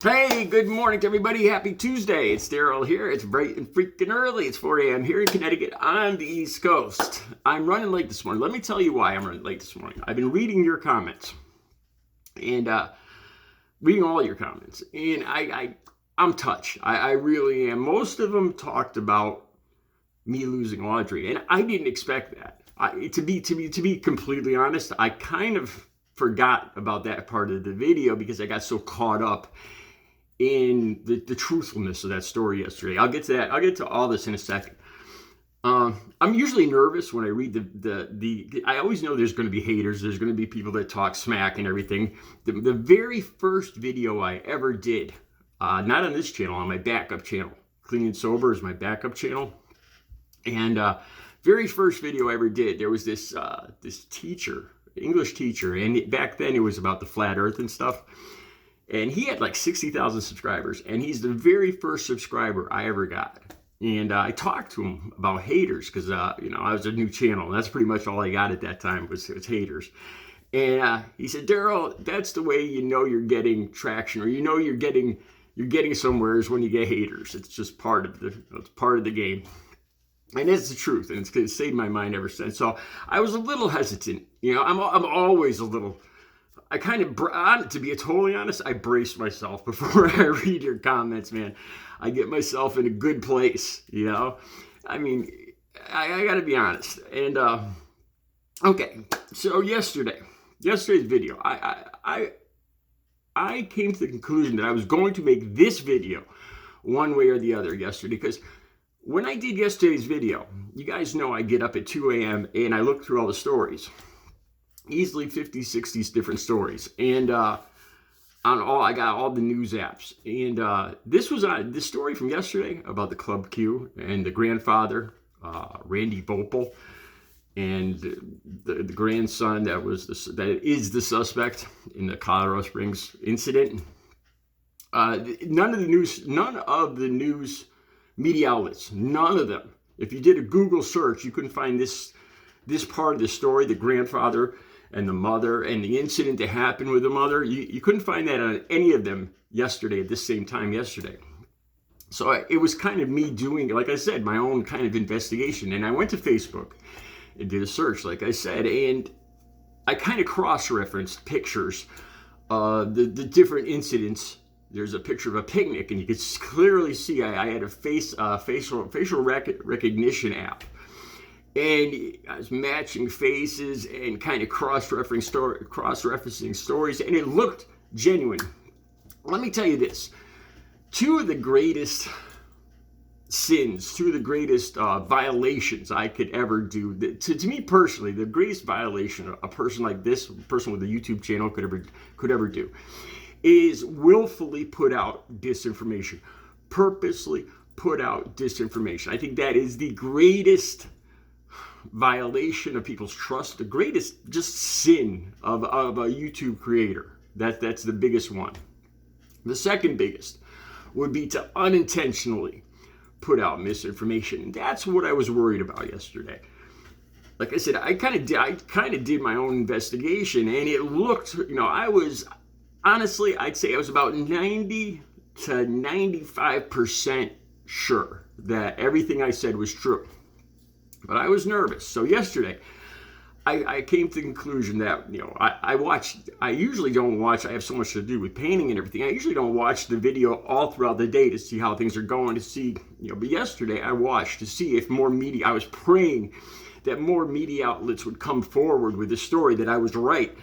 Hey, good morning to everybody. Happy Tuesday. It's Daryl here. It's bright and freaking early. It's 4 a.m. here in Connecticut on the East Coast. I'm running late this morning. Let me tell you why I'm running late this morning. I've been reading your comments and reading all your comments, and I'm touched. I really am. Most of them talked about me losing Audrey, and I didn't expect that. To be completely honest, I kind of forgot about that part of the video because I got so caught up in the truthfulness of that story yesterday. I'll get to that. I'll get to all this in a second. I'm usually nervous when I read the I always know there's going to be haters. There's going to be people that talk smack and everything. The very first video I ever did, not on this channel, on my backup channel. Clean and Sober is my backup channel. And very first video I ever did, there was this teacher, English teacher, and back then it was about the flat earth and stuff. And he had like 60,000 subscribers, and he's the very first subscriber I ever got. And I talked to him about haters because, I was a new channel, and that's pretty much all I got at that time was haters. And he said, Daryl, that's the way you know you're getting traction, or you know you're getting somewhere is when you get haters. It's just part of the game. And it's the truth, and it's stayed in my mind ever since. So I was a little hesitant. I'm always a little. To be totally honest, I brace myself before I read your comments, man. I get myself in a good place, I mean, I got to be honest. And, okay, so yesterday's video, I came to the conclusion that I was going to make this video one way or the other yesterday, because when I did yesterday's video, you guys know I get up at 2 a.m. and I look through all the stories. Easily 50, 60 different stories. And I got all the news apps. And this was this story from yesterday about the Club Q and the grandfather, Randy Voelpel, and the grandson that is the suspect in the Colorado Springs incident. None of the news media outlets, none of them. If you did a Google search, you couldn't find this part of the story, the grandfather and the mother and the incident that happened with the mother. You couldn't find that on any of them yesterday at this same time yesterday. So it was kind of me doing, like I said, my own kind of investigation. And I went to Facebook and did a search, like I said, and I kind of cross-referenced pictures of the different incidents. There's a picture of a picnic, and you could clearly see I had a facial recognition app. And I was matching faces and kind of cross-referencing stories, and it looked genuine. Let me tell you this. Two of the greatest sins, two of the greatest violations I could ever do, to me personally, the greatest violation a person like this, a person with a YouTube channel could ever do, is willfully put out disinformation, purposely put out disinformation. I think that is the greatest violation of people's trust, the greatest just sin of a YouTube creator. That's the biggest one. The second biggest would be to unintentionally put out misinformation. And that's what I was worried about yesterday. Like I said, I kind of did my own investigation, and it looked, honestly, I'd say I was about 90 to 95% sure that everything I said was true. But I was nervous. So yesterday, I came to the conclusion that, I usually don't watch, I have so much to do with painting and everything. I usually don't watch the video all throughout the day to see how things are going, to see, but yesterday I watched to see if more media, I was praying that more media outlets would come forward with the story, that I was right.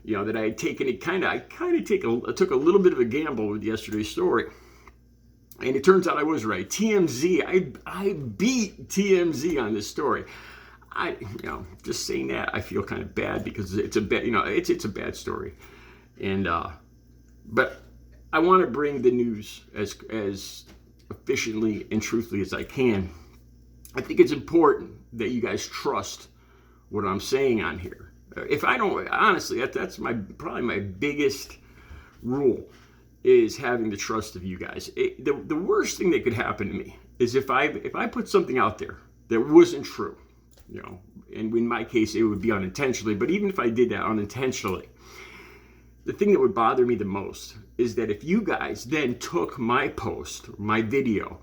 That I had taken it I took a little bit of a gamble with yesterday's story. And it turns out I was right. TMZ, I beat TMZ on this story. Just saying that, I feel kind of bad because it's a bad story. And but I want to bring the news as efficiently and truthfully as I can. I think it's important that you guys trust what I'm saying on here. If I don't, honestly, that's probably my biggest rule, is having the trust of you guys. The worst thing that could happen to me is if I put something out there that wasn't true, and in my case it would be unintentionally, but even if I did that unintentionally, the thing that would bother me the most is that if you guys then took my post, my video,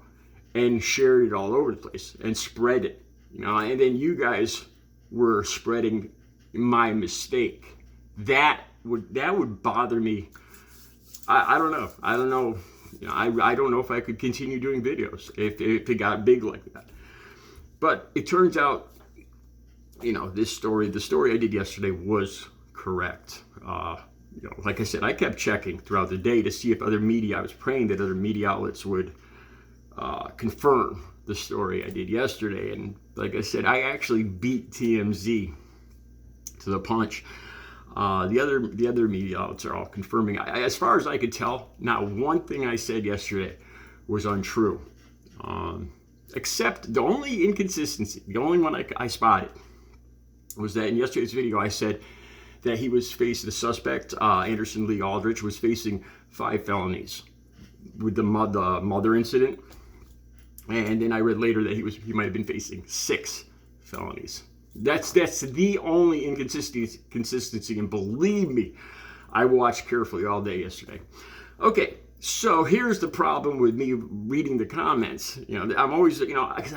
and shared it all over the place and spread it, and then you guys were spreading my mistake, that would bother me. I don't know. I don't know. I don't know if I could continue doing videos if it got big like that. But it turns out, the story I did yesterday was correct. Like I said, I kept checking throughout the day to see if I was praying that other media outlets would confirm the story I did yesterday. And like I said, I actually beat TMZ to the punch. The other media outlets are all confirming. As far as I could tell, not one thing I said yesterday was untrue. Except the only inconsistency, the only one I spotted, was that in yesterday's video I said that the suspect, Anderson Lee Aldrich, was facing 5 felonies with the mother incident. And then I read later that he might have been facing 6 felonies. That's the only inconsistency, and believe me, I watched carefully all day yesterday. Okay, so here's the problem with me reading the comments. I'm always, because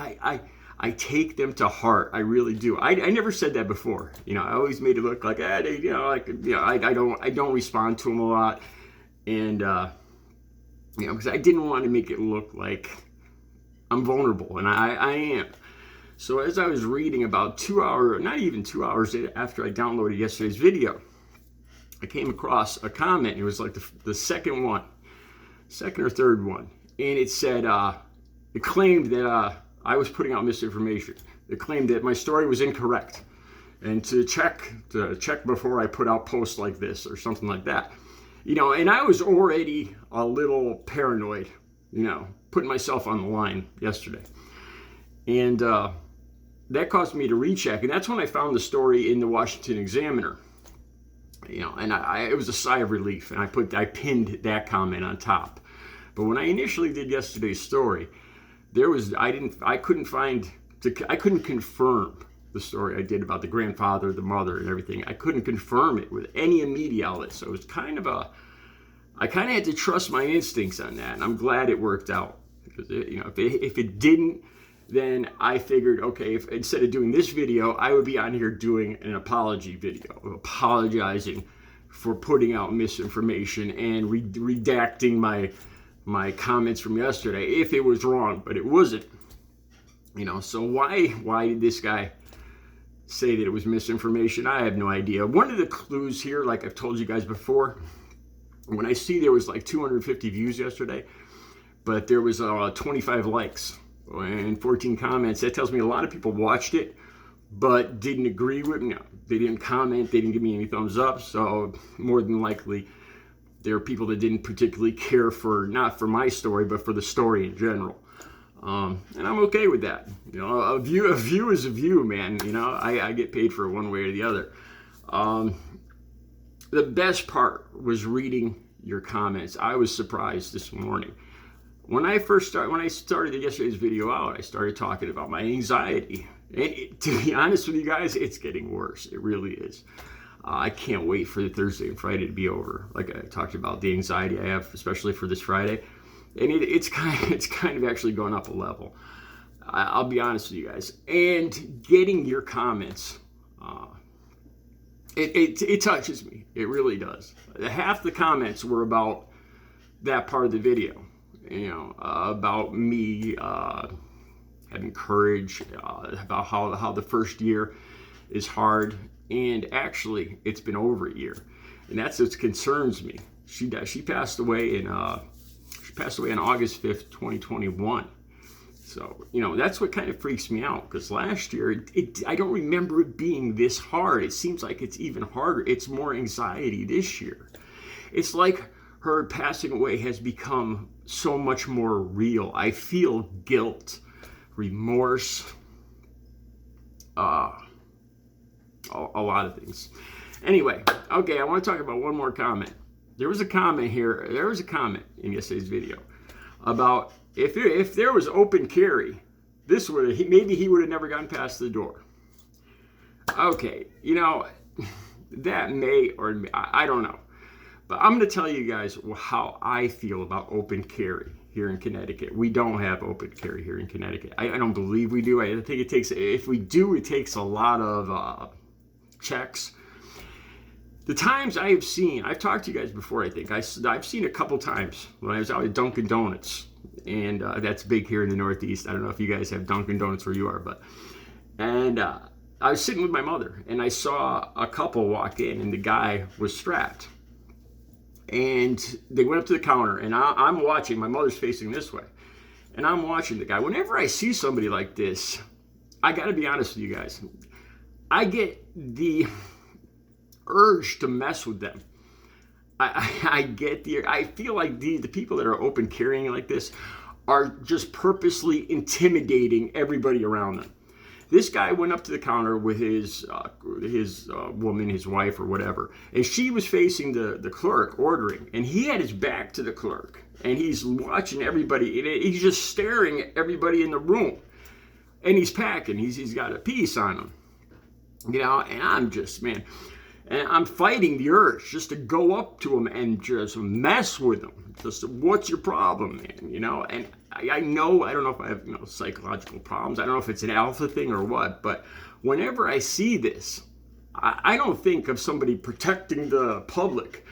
I take them to heart. I really do. I never said that before. I always made it look like, I don't respond to them a lot, and because I didn't want to make it look like I'm vulnerable, and I am. So as I was reading about not even 2 hours after I downloaded yesterday's video, I came across a comment. It was like the second or third one, and it said it claimed that I was putting out misinformation. It claimed that my story was incorrect, and to check before I put out posts like this or something like that. And I was already a little paranoid, putting myself on the line yesterday, and that caused me to recheck, and that's when I found the story in the Washington Examiner. And it was a sigh of relief, and I pinned that comment on top. But when I initially did yesterday's story, I couldn't confirm the story I did about the grandfather, the mother, and everything. I couldn't confirm it with any media outlet, so it was I kind of had to trust my instincts on that, and I'm glad it worked out, because if it didn't, then I figured, okay, if instead of doing this video, I would be on here doing an apology video, apologizing for putting out misinformation and redacting my comments from yesterday if it was wrong, but it wasn't. So why did this guy say that it was misinformation? I have no idea. One of the clues here, like I've told you guys before, when I see there was like 250 views yesterday, but there was 25 likes and 14 comments, that tells me a lot of people watched it but didn't agree with me. They didn't comment, they didn't give me any thumbs up, so more than likely there are people that didn't particularly care not for my story, but for the story in general. And I'm okay with that. A view is a view, man. I get paid for it one way or the other. The best part was reading your comments. I was surprised this morning. When I started yesterday's video out, I started talking about my anxiety. And to be honest with you guys, it's getting worse. It really is. I can't wait for the Thursday and Friday to be over. Like I talked about, the anxiety I have, especially for this Friday, and it's kind of actually going up a level. I'll be honest with you guys. And getting your comments, it touches me. It really does. Half the comments were about that part of the video. About me having courage, about how the first year is hard, and actually it's been over a year, and that's what concerns me. She passed away on August 5th, 2021. So that's what kind of freaks me out, because last year I don't remember it being this hard. It seems like it's even harder. It's more anxiety this year. It's like her passing away has become so much more real. I feel guilt, remorse, a lot of things. Anyway, okay, I want to talk about one more comment. There was a comment in yesterday's video about if there was open carry, maybe he would have never gotten past the door. Okay, that may, or I don't know. But I'm going to tell you guys how I feel about open carry here in Connecticut. We don't have open carry here in Connecticut. I don't believe we do. I think it takes, if we do, it takes a lot of checks. The times I have seen, I've talked to you guys before, I think. I've seen a couple times when I was out at Dunkin' Donuts, and that's big here in the Northeast. I don't know if you guys have Dunkin' Donuts where you are, but, and I was sitting with my mother, and I saw a couple walk in, and the guy was strapped. And they went up to the counter, and I'm watching. My mother's facing this way, and I'm watching the guy. Whenever I see somebody like this, I got to be honest with you guys, I get the urge to mess with them. I feel like the people that are open carrying like this are just purposely intimidating everybody around them. This guy went up to the counter with his woman, his wife or whatever, and she was facing the clerk ordering, and he had his back to the clerk, and he's watching everybody, and he's just staring at everybody in the room, and he's packing, he's got a piece on him, you know, and I'm just, man, and I'm fighting the urge just to go up to him and just mess with him. Just, what's your problem, man? You know, and I know, I don't know if I have, you know, psychological problems. I don't know if it's an alpha thing or what, but whenever I see this, I don't think of somebody protecting the public,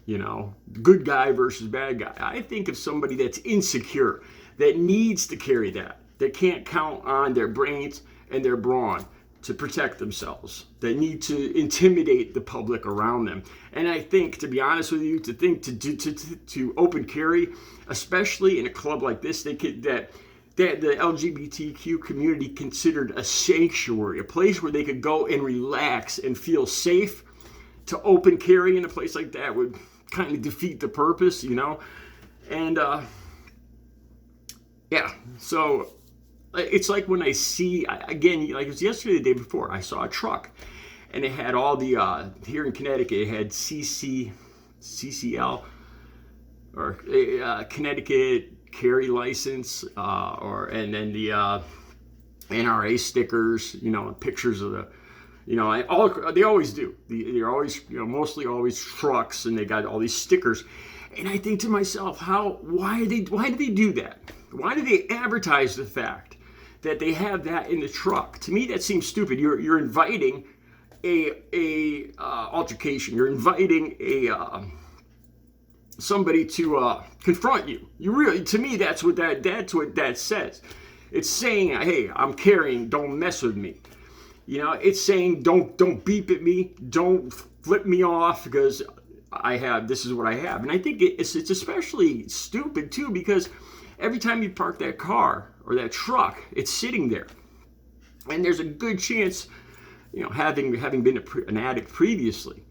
you know, good guy versus bad guy. I think of somebody that's insecure, that needs to carry that can't count on their brains and their brawn to protect themselves, that need to intimidate the public around them. And I think, to be honest with you, to open carry, especially in a club like this, that the LGBTQ community considered a sanctuary, a place where they could go and relax and feel safe, to open carry in a place like that would kind of defeat the purpose, you know? And yeah, so it's like when I see, again, like it was yesterday, the day before, I saw a truck, and it had all the, here in Connecticut, it had CCL, or Connecticut carry license, and then the NRA stickers, you know, pictures of the, you know, they always do. They're always, you know, mostly always trucks, and they got all these stickers. And I think to myself, why do they do that? Why do they advertise the fact that they have that in the truck? To me, that seems stupid. You're inviting a altercation. You're inviting somebody to confront you. To me, that's what that says. It's saying, hey, I'm carrying, don't mess with me. You know, it's saying, don't beep at me, don't flip me off, because this is what I have. And I think it's especially stupid too, because every time you park that car or that truck, it's sitting there, and there's a good chance, you know, having been an addict previously,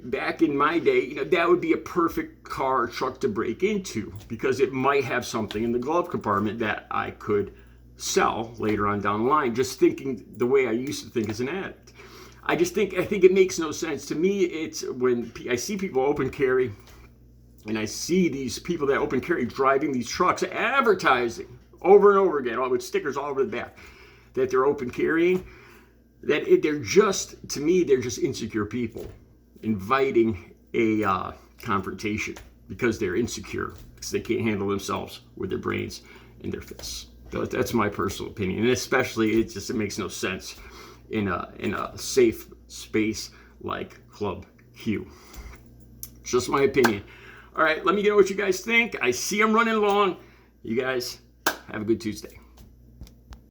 back in my day, you know, that would be a perfect car or truck to break into, because it might have something in the glove compartment that I could sell later on down the line, just thinking the way I used to think as an addict. I think it makes no sense to me. It's when I see people open carry, and I see these people that open carry driving these trucks, advertising over and over again, all with stickers all over the back, that they're open carrying, they're just insecure people inviting a confrontation because they're insecure, because they can't handle themselves with their brains and their fists. That's my personal opinion, and especially it makes no sense in a safe space like Club Q. Just my opinion. All right, let me know what you guys think. I see I'm running long. You guys have a good Tuesday.